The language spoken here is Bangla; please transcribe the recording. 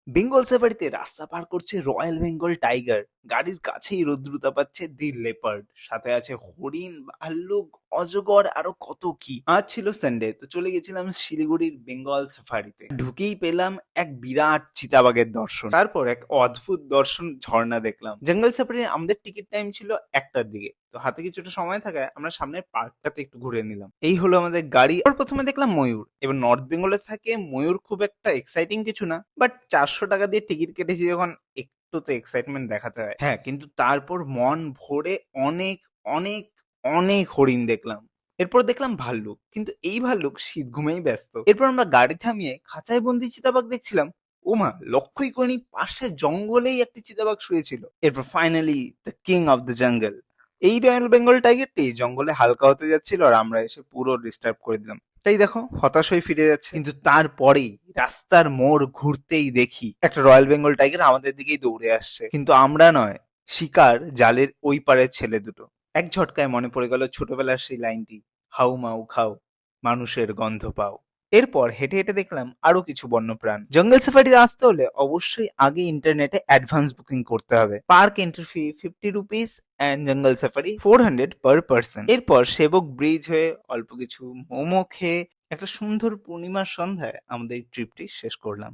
বেঙ্গল সাফারিতে রাস্তা পার করছে রয়্যাল বেঙ্গল টাইগার, গাড়ির কাছেই রৌদ্রতা পাচ্ছে দি লেপার্ড, সাথে আছে হরিণ, ভাল্লুক, অজগর, আরো কত কি। আজ ছিল সানডে, তো চলে গেছিলাম শিলিগুড়ির বেঙ্গল সাফারিতে। ঢুকেই পেলাম এক বিরাট চিতাবাঘের দর্শন, তারপর এক অদ্ভুত দর্শন ঝর্ণা দেখলাম। জঙ্গল সাফারির আমাদের টিকিট টাইম ছিল 1টার দিকে, তো হাতে কিছুটা সময় থাকায় আমরা সামনের পার্কটাতে একটু ঘুরে নিলাম। এই হলো আমাদের গাড়ি। আর প্রথমে দেখলাম ময়ূর। এবার নর্থ বেঙ্গলে থাকে ময়ূর, খুব একটা এক্সাইটিং কিছু না, বাট 400 টাকা দিয়ে টিকিট কেটেছি যখন, একটু তো এক্সাইটমেন্ট দেখাতে হয়। হ্যাঁ, কিন্তু তারপর মন ভরে অনেক অনেক অনেক হরিণ দেখলাম। এরপর দেখলাম ভাল্লুক, কিন্তু এই ভাল্লুক শীত ঘুমেই ব্যস্ত। এরপর আমরা গাড়ি থামিয়ে খাঁচায় বন্দি চিতাবাঘ দেখছিলাম। ওমা, লক্ষ্যই করিনি পাশে জঙ্গলেই একটি চিতাবাঘ শুয়েছিল। এরপর finally the king of the jungle, এই রয়্যাল বেঙ্গল টাইগারটি জঙ্গলে হালকা হতে যাচ্ছিল, আর আমরা এসে পুরো ডিস্টার্ব করে দিলাম। তাই দেখো, হতাশ হয়ে ফিরে যাচ্ছে। কিন্তু তারপরেই রাস্তার মোড় ঘুরতেই দেখি একটা রয়্যাল বেঙ্গল টাইগার আমাদের দিকেই দৌড়ে আসছে, কিন্তু আমরা নয়, শিকার জালের ওই পারের ছেলে দুটো। এক ঝটকায় মনে পড়ে গেল ছোটবেলার সেই লাইনটি, হাউ মাউ খাও, মানুষের গন্ধ পাও। এরপর হেঁটে হেঁটে দেখলাম আরো কিছু বন্যপ্রাণ। জঙ্গল সাফারিতে আসতে হলে অবশ্যই আগে ইন্টারনেটে অ্যাডভান্স বুকিং করতে হবে। Park entry fee 50 rupees and জঙ্গল সাফারি 400 পার পার্সন। এরপর সেবক ব্রিজ হয়ে অল্প কিছু মোমো খেয়ে একটা সুন্দর পূর্ণিমার সন্ধ্যায় আমাদের এই ট্রিপটি শেষ করলাম।